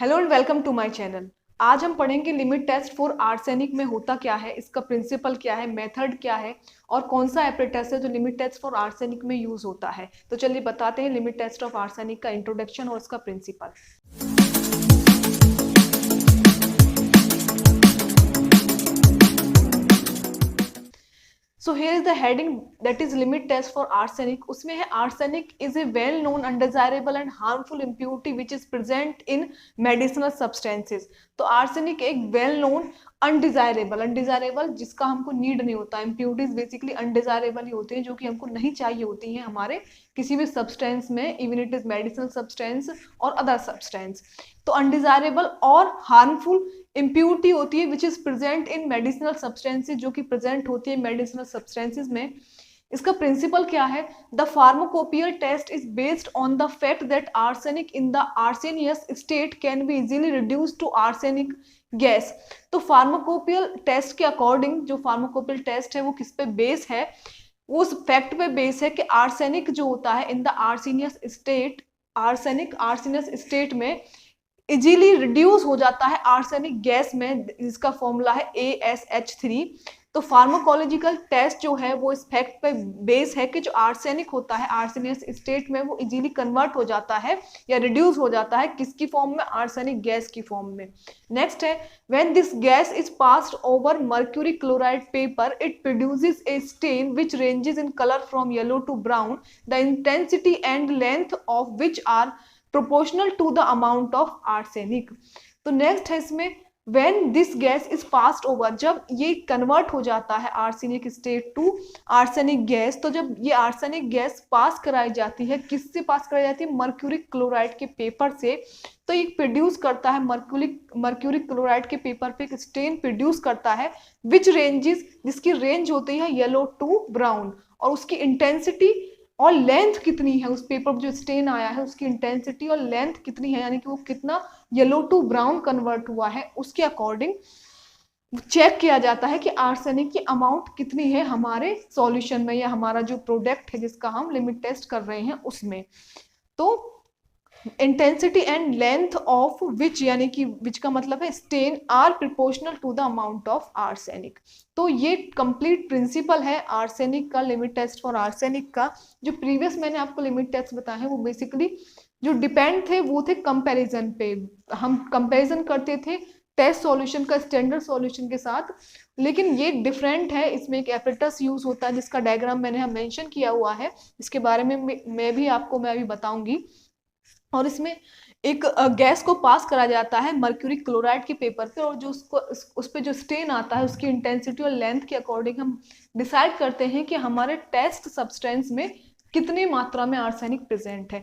Hello and welcome to my channel. आज हम पढ़ेंगे लिमिट टेस्ट फॉर आर्सेनिक में होता क्या है, इसका प्रिंसिपल क्या है, मेथड क्या है और कौन सा एप्रेटस है जो लिमिट टेस्ट फॉर आर्सेनिक में यूज होता है। तो चलिए बताते हैं लिमिट टेस्ट ऑफ आर्सेनिक का इंट्रोडक्शन और इसका principal. So here is the heading, that is limit test for arsenic. उसमें है arsenic is a well known undesirable and harmful impurity which is present in medicinal substances. तो arsenic एक well known undesirable जिसका हमको need नहीं होता, impurities basically undesirable ही होती हैं जो कि हमको नहीं चाहिए होती हैं हमारे किसी भी सब्सटेंस में, even it is medicinal substance और अदर सब्सटेंस। तो अनडिजायरेबल और हार्मफुल इम्प्यूरिटी होती है which is present in medicinal substances, जो कि प्रेजेंट होती है मेडिसिनल सब्सटेंसेज में। इसका प्रिंसिपल क्या है? The pharmacopoeial test is based on the fact that arsenic in the arsenious state can be easily reduce to arsenic gas. तो pharmacopoeial test के अकॉर्डिंग जो फार्माकोपियल टेस्ट है वो किस पे बेस है? उस फैक्ट पे बेस है कि आर्सेनिक जो होता है in the arsenious state, arsenic arsenious state में इजीली रिड्यूस हो जाता है आर्सेनिक गैस में, जिसका फॉर्मूला है ASH3। तो फार्माकोलॉजिकल टेस्ट जो है वो इस फैक्ट पे बेस है कि जो आर्सेनिक होता है आर्सेनियस स्टेट में वो इजीली कन्वर्ट हो जाता है या रिड्यूस हो जाता है किसकी फॉर्म में? आर्सेनिक गैस की फॉर्म में। नेक्स्ट है when this gas is passed over mercury chloride paper it produces a stain which ranges in colour from yellow to brown, the intensity and length of which are proportional to the amount of arsenic. तो next है इसमें when this gas is passed over, जब ये convert हो जाता है arsenic state to arsenic gas, तो जब ये आर्सेनिक गैस पास कराई जाती है, किससे पास कराई जाती है? मर्क्यूरी क्लोराइड के पेपर से। तो ये प्रोड्यूस करता है मर्क्यूरी क्लोराइड के पेपर पे एक स्टेन प्रोड्यूस करता है विच रेंजेस, जिसकी रेंज होती है येलो टू ब्राउन, और उसकी इंटेंसिटी और लेंथ कितनी है, उस पेपर पर जो स्टेन आया है उसकी इंटेंसिटी और लेंथ कितनी है, यानी कि वो कितना येलो टू ब्राउन कन्वर्ट हुआ है, उसके अकॉर्डिंग चेक किया जाता है कि आर्सेनिक की अमाउंट कितनी है हमारे सॉल्यूशन में या हमारा जो प्रोडक्ट है जिसका हम लिमिट टेस्ट कर रहे हैं उसमें। तो intensity and length of which, यानी कि विच का मतलब है stain, are proportional to the amount of arsenic. तो ये कंप्लीट प्रिंसिपल है आर्सेनिक का, लिमिट टेस्ट फॉर आर्सेनिक का। जो प्रीवियस मैंने आपको लिमिट टेस्ट बताए हैं वो बेसिकली जो डिपेंड थे वो थे कंपैरिजन पे। हम कंपैरिजन करते थे टेस्ट सॉल्यूशन का स्टैंडर्ड सॉल्यूशन के साथ, लेकिन ये डिफरेंट है। इसमें एक एपरेटस यूज होता है जिसका डायग्राम मैंने यहाँ मेंशन किया हुआ है, इसके बारे में मैं अभी बताऊंगी। और इसमें एक गैस को पास करा जाता है मर्क्यूरी क्लोराइड के पेपर पे, और जो उसको उस पे जो स्टेन आता है उसकी इंटेंसिटी और लेंथ के अकॉर्डिंग हम डिसाइड करते हैं कि हमारे टेस्ट सब्सटेंस में कितनी मात्रा में आर्सेनिक प्रेजेंट है।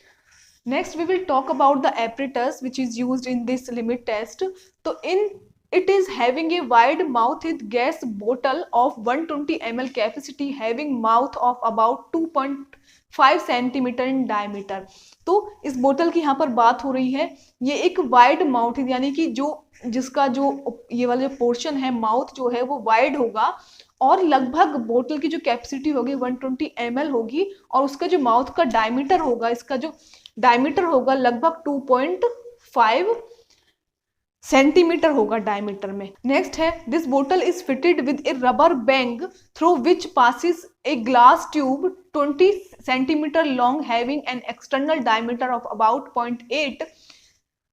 Next we will talk about the apparatus which is used in this limit test. तो in it is having a wide mouthed gas bottle of 120 ml capacity having mouth of about 2.5 centimetre in diameter. तो इस बोतल की यहाँ पर बात हो रही है, ये एक वाइड माउथ, यानी कि जो जिसका जो ये वाला जो पोर्शन है माउथ जो है वो वाइड होगा, और लगभग बोतल की जो कैपेसिटी होगी 120 ml होगी, और उसका जो माउथ का डायमीटर होगा, इसका जो डायमीटर होगा लगभग 2.5 सेंटीमीटर होगा डायमीटर में। नेक्स्ट है दिस बोतल is fitted with A rubber bang through which passes a glass tube 20 centimetre long having an external diameter of about 0.8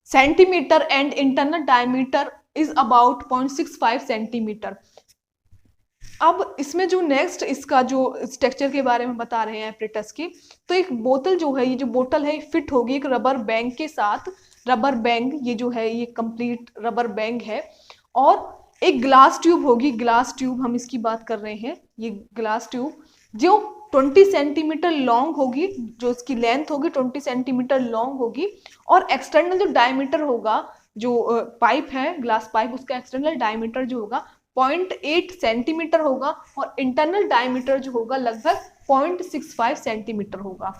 centimetre and internal diameter is about 0.65 centimetre. अब इसमें जो next इसका जो structure के बारे में बता रहे हैं एपरेटस की, तो एक बोतल जो है, ये जो बोतल है फिट होगी एक रबर बैंग के साथ। रबर बैंग ये जो है ये कंप्लीट रबर बैंग है, और एक ग्लास ट्यूब होगी, ग्लास ट्यूब हम इसकी बात कर रहे हैं, ये ग्लास ट्यूब जो 20 सेंटीमीटर लॉन्ग होगी, जो इसकी लेंथ होगी 20 सेंटीमीटर लॉन्ग होगी, और एक्सटर्नल जो डायमीटर होगा, जो पाइप है ग्लास पाइप, उसका एक्सटर्नल डायमीटर जो होगा 0.8 सेंटीमीटर होगा, और इंटरनल डायमीटर जो होगा लगभग 0.65 सेंटीमीटर होगा।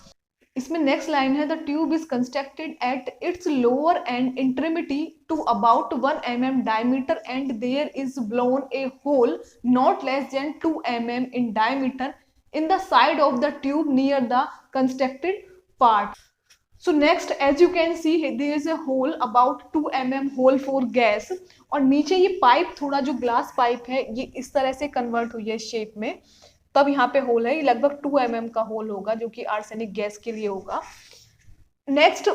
इसमें नेक्स्ट लाइन है the tube is constructed at its lower end extremity to about 1 mm diameter and there is blown a hole not less than 2 mm in diameter in the side of the tube near the constructed part. So next, as you can see, there is a hole about 2 mm hole for gas, और नीचे ये pipe थोड़ा जो glass pipe है ये इस तरह से कन्वर्ट हुई है शेप में, तब यहाँ पे होल है। ये लगभग 2 mm का होल होगा जो कि आर्सेनिक गैस के लिए होगा। नेक्स्ट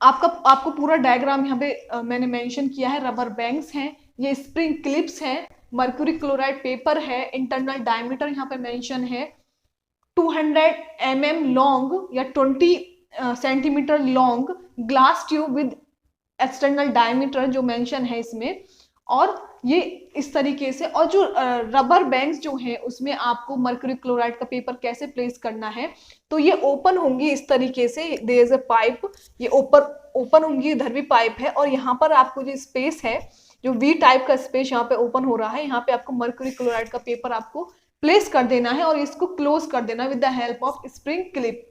आपको पूरा डायग्राम यहाँ पे मैंने मेंशन किया है। रबर बैंक्स हैं, ये स्प्रिंग क्लिप्स हैं, मर्क्यूरी क्लोराइड पेपर है, इंटरनल डायमीटर यहाँ पे मेंशन है, 200 mm लॉन्ग या 20 centimetre long glass tube with external diameter जो मेंशन है इसमें, और ये इस तरीके से। और जो रबर बैंक्स जो है उसमें आपको मर्क्यूरी क्लोराइड का पेपर कैसे प्लेस करना है, तो ये ओपन होंगी इस तरीके से, देयर इज अ पाइप, ये ओपन होंगी, इधर भी पाइप है, और यहाँ पर आपको जो स्पेस है, जो वी टाइप का स्पेस यहाँ पे ओपन हो रहा है, यहाँ पे आपको मर्क्यूरी क्लोराइड का पेपर आपको प्लेस कर देना है और इसको क्लोज कर देना with the help of spring clip.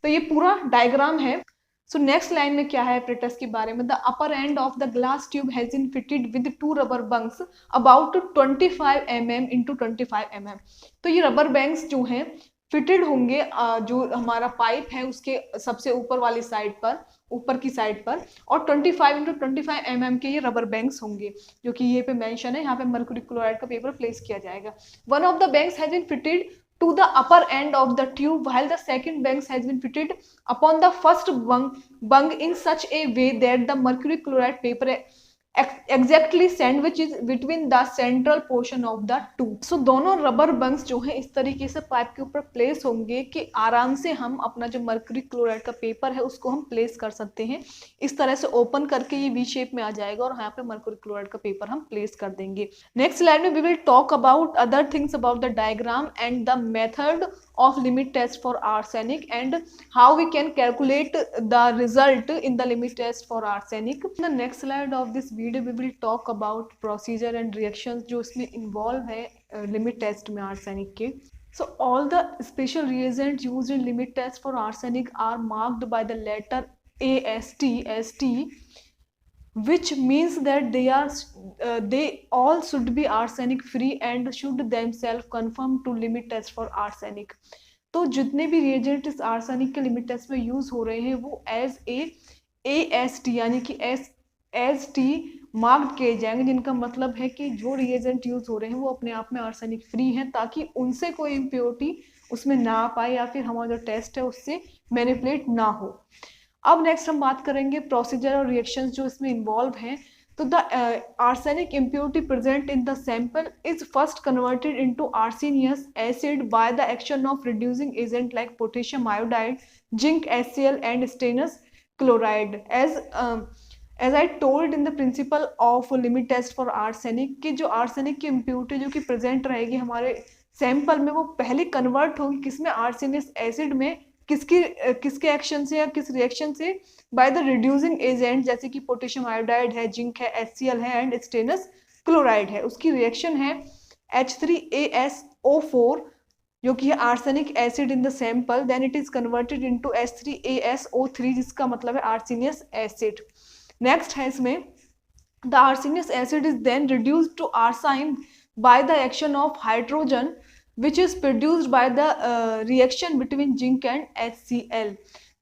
तो ये पूरा डायग्राम है। सो नेक्स्ट लाइन में क्या है apparatus के बारे में, the upper end of the glass tube has been fitted with 2 rubber banks about 25 mm into 25 mm। तो ये रबर बैंक्स जो हैं फिटेड होंगे जो हमारा पाइप है उसके सबसे ऊपर वाली साइड पर, ऊपर की साइड पर, और 25 इंटू 25 mm के ये रबर बैंक्स होंगे जो कि ये पे मेंशन है। यहाँ पे मर्क्यूरी क्लोराइड का पेपर प्लेस किया जाएगा। One of the banks has been fitted to the upper end of the tube while the second bank has been fitted upon the first bung in such a way that the mercury chloride paper exactly sandwiches between the central portion of the tube। So दोनों rubber bunks जो है इस तरीके से pipe के ऊपर place होंगे कि आराम से हम अपना जो मर्क्यूरी क्लोराइड का पेपर है उसको हम प्लेस कर सकते हैं। इस तरह से ओपन करके ये वी शेप में आ जाएगा और यहाँ पे मर्क्यूरी क्लोराइड का पेपर हम प्लेस कर देंगे। नेक्स्ट स्लाइड में we will talk about other things about the diagram and the method of limit test for arsenic and how we can calculate the result in the limit test for arsenic। In the next slide of this video we will talk about procedure and reactions जो इसमें involve है limit test में arsenic के। So all the special reagents used in limit test for arsenic are marked by the letter AST, which means that they all should be arsenic free and should themselves conform to limit test for arsenic। तो जितने भी reagent इस arsenic के limit test में use हो रहे हैं वो एज AST यानी कि ST मार्क्ड किए जाएंगे, जिनका मतलब है कि जो रिएजेंट यूज हो रहे हैं वो अपने आप में आर्सेनिक फ्री हैं ताकि उनसे कोई इम्प्योरिटी उसमें ना आ पाए या फिर हमारा जो टेस्ट है उससे मैनिपुलेट ना हो। अब नेक्स्ट हम बात करेंगे प्रोसीजर और रिएक्शंस जो इसमें इन्वॉल्व हैं। तो the arsenic impurity present in the sample is first converted into arsenious acid by the action of reducing agent like potassium iodide, zinc HCl and stannous chloride. As I told in the principle of limit test for arsenic कि जो arsenic की impurity जो कि present रहेगी हमारे sample में वो पहले कन्वर्ट होगी किसमें, आर्सेनियस एसिड में। किसके एक्शन से या किस रिएक्शन से, बाय द रिड्यूसिंग एजेंट जैसे कि पोटेशियम आयोडाइड है, जिंक है, HCl है एंड स्टेनस क्लोराइड है। उसकी रिएक्शन है H3ASO4 जो कि है arsenic acid in the sample, then it is converted into H3ASO3 जिसका मतलब है आर्सेनियस एसिड। नेक्स्ट है इसमें the arsenious acid is then reduced to arsine by the action of hydrogen which is produced by the reaction between zinc and HCl।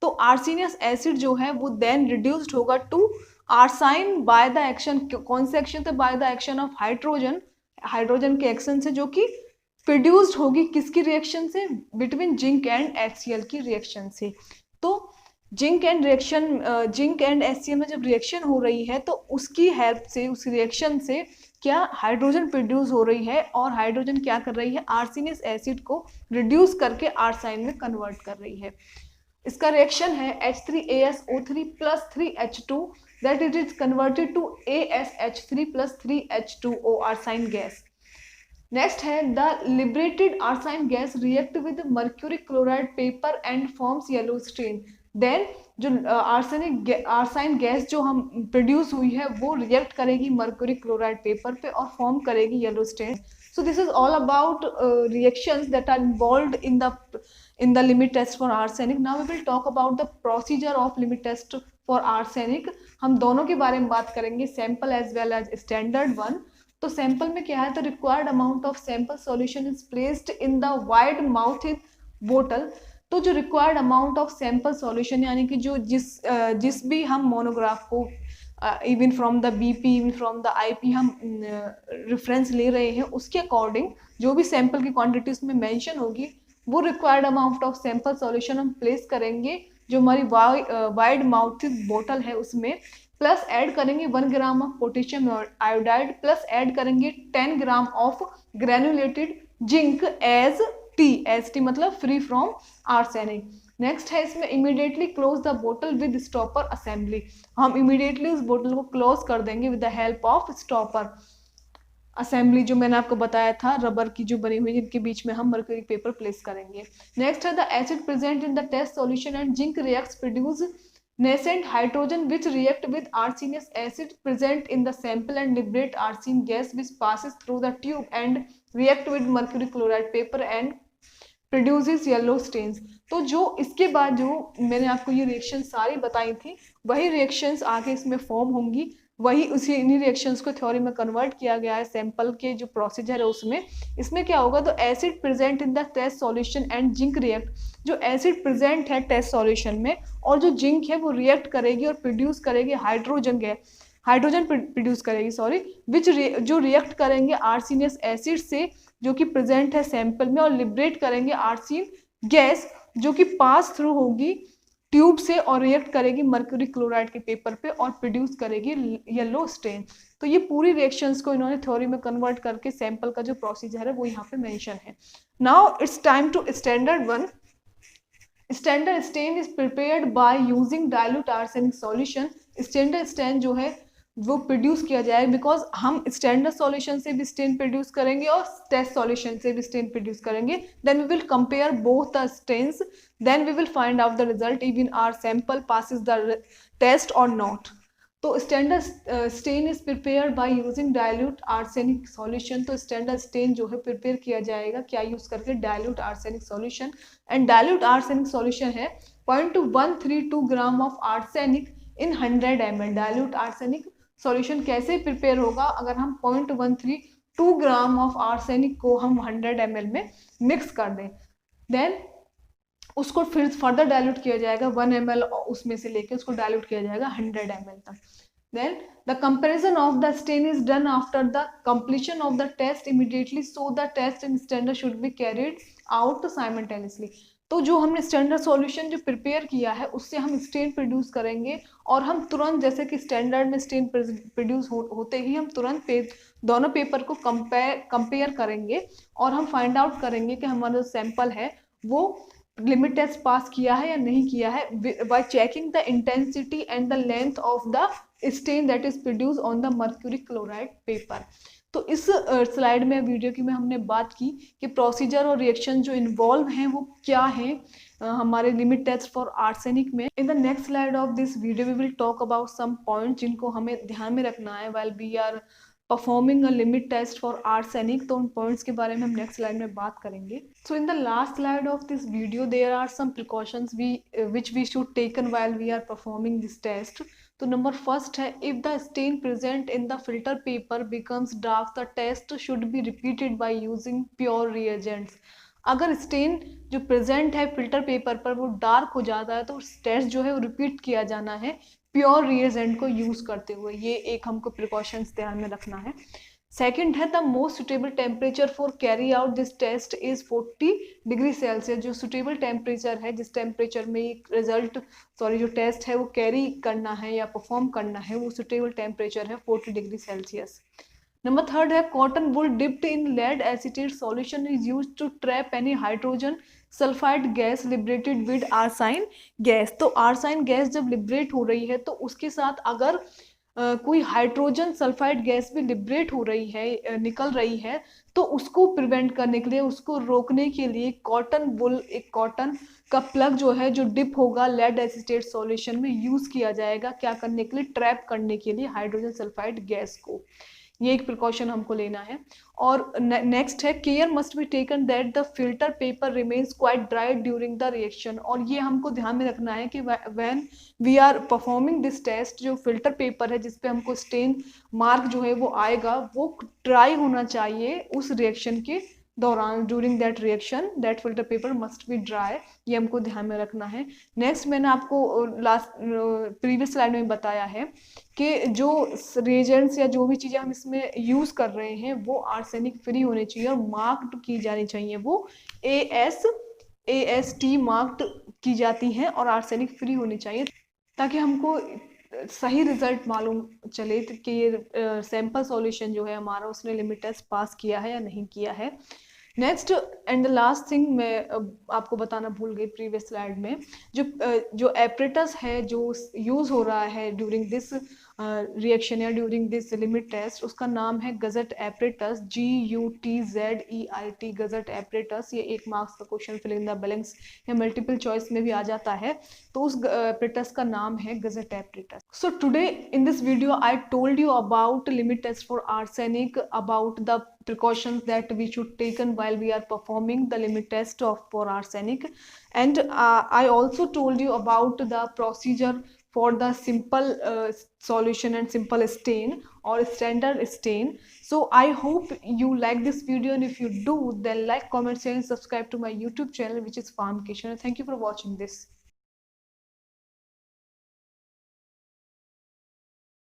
तो आर्सेनियस acid जो है वो then reduced होगा to arsine by the action, कौन से action से, by the action of hydrogen के action से जो कि प्रोड्यूस्ड होगी किसकी रिएक्शन से, बिटवीन जिंक एंड HCl की रिएक्शन से। तो जिंक एंड HCl में जब रिएक्शन हो रही है तो उसकी हेल्प से, उस रिएक्शन से क्या हाइड्रोजन प्रोड्यूस हो रही है और हाइड्रोजन क्या कर रही है, आर्सेनियस एसिड को रिड्यूस करके आर्साइन में कन्वर्ट कर रही है। इसका रिएक्शन है H3ASO3 plus 3H2 that it is converted to ASH3 plus 3H2O arsine gas। Next है the liberated arsine gas react with mercury chloride paper and forms yellow stain. Then जो arsine gas जो हम produce हुई है वो react करेगी mercury chloride paper पे और फॉर्म करेगी yellow stain. So this is all about reactions that are involved in the limit test for arsenic। Now we will talk about the procedure of limit test for arsenic। हम दोनों के बारे में बात करेंगे, sample as well as standard one. तो sample में क्या है, तो required amount of sample solution is placed in the wide mouth बोतल तो जो required amount of sample solution, यानी कि जो जिस भी हम मोनोग्राफ को even from the BP, even from the IP हम रेफरेंस ले रहे हैं, उसके अकॉर्डिंग जो भी सैंपल की क्वांटिटी उसमें मेंशन होगी, वो required amount of sample solution हम प्लेस करेंगे जो हमारी वाइड माउथ बोतल है उसमें, प्लस ऐड करेंगे 1 gram of potassium iodide, plus add करेंगे 10 gram of granulated zinc as T मतलब फ्री फ्रॉम आर्सेनिक। नेक्स्ट है इसमें immediately close the bottle with stopper assembly, हम इमीडिएटली उस बोतल को क्लोज कर देंगे with the help of stopper assembly, जो मैंने आपको बताया था रबर की जो बनी हुई है, जिनके बीच में हम मर्क्यूरी पेपर प्लेस करेंगे। नेक्स्ट है the acid present in the test solution and zinc reacts produce nascent hydrogen which react with arsenous acid present in the sample and liberate arsine gas which passes through the tube and react with mercury chloride paper and produces yellow stains। तो जो इसके बाद जो मैंने आपको ये reaction सारी बताई थी, वही रिएक्शंस आगे इसमें फॉर्म होंगी, वही उसी इन्हीं रिएक्शंस को थ्योरी में कन्वर्ट किया गया है सैंपल के जो प्रोसीजर है उसमें। इसमें क्या होगा, तो acid present in the test solution and zinc react, जो एसिड प्रेजेंट है टेस्ट सॉल्यूशन में और जो जिंक है वो रिएक्ट करेगी और प्रोड्यूस करेगी हाइड्रोजन प्रोड्यूस करेगी विच जो रिएक्ट करेंगे आर्सेनियस एसिड से जो कि प्रेजेंट है सैंपल में, और लिबरेट करेंगे आर्सिन गैस जो कि पास थ्रू होगी ट्यूब से और रिएक्ट करेगी मर्क्यूरी क्लोराइड के पेपर पे और प्रोड्यूस करेगी येलो स्टेन। तो ये पूरी रिएक्शंस को इन्होंने थ्योरी में कन्वर्ट करके सैंपल का जो प्रोसीजर है वो यहाँ पे मेंशन है। Now it's time to standard 1। Standard stain is prepared by using dilute arsenic solution. Standard stain जो है वो प्रोड्यूस किया जाए, बिकॉज हम स्टैंडर्ड सॉल्यूशन से भी स्टेन प्रोड्यूस करेंगे और टेस्ट सॉल्यूशन से भी स्टेन प्रोड्यूस करेंगे। Then we will compare both the stains, then we will find out the result even our sample passes the test और नॉट। तो standard stain is prepare by using dilute arsenic solution. तो standard stain जो है prepare किया जाएगा क्या use करके, dilute arsenic solution. And dilute arsenic solution है 0.132 gram of arsenic in 100 ml। Dilute arsenic solution कैसे प्रिपेयर होगा, अगर हम 0.132 ग्राम ऑफ आर्सेनिक को हम 100 ml में मिक्स कर दें, देन उसको फिर फर्दर डाइल्यूट किया जाएगा 1 ml, उसमें से लेके उसको डाइल्यूट किया जाएगा 100 ml तक। Then the comparison of the stain is done after the completion of the test immediately, so the test in standard should be carried out simultaneously. तो जो हमने स्टैंडर्ड सॉल्यूशन जो प्रिपेयर किया है उससे हम स्टेन प्रोड्यूस करेंगे और हम तुरंत, जैसे कि स्टैंडर्ड में स्टेन प्रोड्यूस होते ही हम तुरंत दोनों पेपर को कंपेयर करेंगे और हम फाइंड आउट करेंगे कि हमारा जो सैंपल है वो लिमिट टेस्ट पास किया है या नहीं किया है, bye checking the intensity and the length of the stand that is produce on the mercury chloride paper. तो इस स्लाइड में वीडियो की में हमने बात की कि प्रोसीजर और रिएक्शन जो इन्वॉल्व हैं वो क्या है हमारे लिमिट टेस्ट फॉर आर्सेनिक में। In the next slide of this video we will talk about some point जिनको हमें ध्यान में रखना है while we are performing a limit test for arsenic. तो उन पॉइंट्स के बारे में हम नेक्स्ट स्लाइड में बात करेंगे। So in the last slide of this video there are some precautions which we should taken while we are performing this test. तो नंबर फर्स्ट है, if the stain present in the filter paper becomes dark the test should be repeated by using pure reagents. अगर stain जो present है filter paper पर वो dark हो जाता है तो टेस्ट जो है वो रिपीट किया जाना है प्योर रिएजेंट को यूज करते हुए। ये एक हमको प्रिकॉशंस ध्यान में रखना है। सेकेंड है, the most suitable temperature for carry out this test is 40 degree Celsius. जो सुटेबल टेम्परेचर है, जिस टेम्परेचर में जो टेस्ट है वो कैरी करना है या परफॉर्म करना है, वो सुटेबल टेम्परेचर है 40 डिग्री सेल्सियस। नंबर थर्ड है, cotton wool dipped in lead acetate solution is used to trap any hydrogen sulphide gas liberated with arsine gas. तो आर्साइन गैस जब लिबरेट हो रही है तो उसके साथ अगर कोई हाइड्रोजन सल्फाइड गैस भी लिबरेट हो रही है, निकल रही है, तो उसको प्रिवेंट करने के लिए, उसको रोकने के लिए एक कॉटन का प्लग जो है जो डिप होगा लेड एसीटेट सॉल्यूशन में यूज किया जाएगा, क्या करने के लिए, ट्रैप करने के लिए हाइड्रोजन सल्फाइड गैस को। ये एक प्रिकॉशन हमको लेना है। और नेक्स्ट है, care must be taken that the filter paper remains quite dry during the reaction. और ये हमको ध्यान में रखना है कि when we are performing this test, जो फिल्टर पेपर है जिसपे हमको स्टेन मार्क जो है वो आएगा, वो ड्राई होना चाहिए उस रिएक्शन के दौरान during that reaction that filter paper must be dry, ये हमको ध्यान में रखना है। नेक्स्ट मैंने आपको लास्ट प्रीवियस स्लाइड में बताया है कि जो रिएजेंट्स या जो भी चीज़ें हम इसमें यूज़ कर रहे हैं वो आर्सेनिक फ्री होनी चाहिए और मार्क्ड की जानी चाहिए, वो AST मार्क्ड की जाती हैं और आर्सेनिक फ्री होनी चाहिए, ताकि हमको सही रिजल्ट मालूम चले कि ये सैंपल सॉल्यूशन जो है हमारा उसने लिमिट टेस्ट पास किया है या नहीं किया है। Next and the last thing मैं आपको बताना भूल गई प्रीवियस स्लाइड में, जो एपरेटस है जो यूज़ हो रहा है ड्यूरिंग दिस रिएक्शन या ड्यूरिंग दिस लिमिट टेस्ट, उसका नाम है Gutzeit apparatus, GUTZEIT, Gutzeit apparatus. ये 1 मार्क्स का question fill in the blanks या मल्टीपल चॉइस में भी आ जाता है, तो उस एपरेटस का नाम है Gutzeit apparatus. So today in this video I told you about limit test for arsenic, about the precautions that we should taken while we are performing the limit test for arsenic, and I also told you about the procedure for the simple solution and simple stain or standard stain. So I hope you like this video, and if you do, then like, comment, share and subscribe to my YouTube channel, which is Farmcation. Thank you for watching this.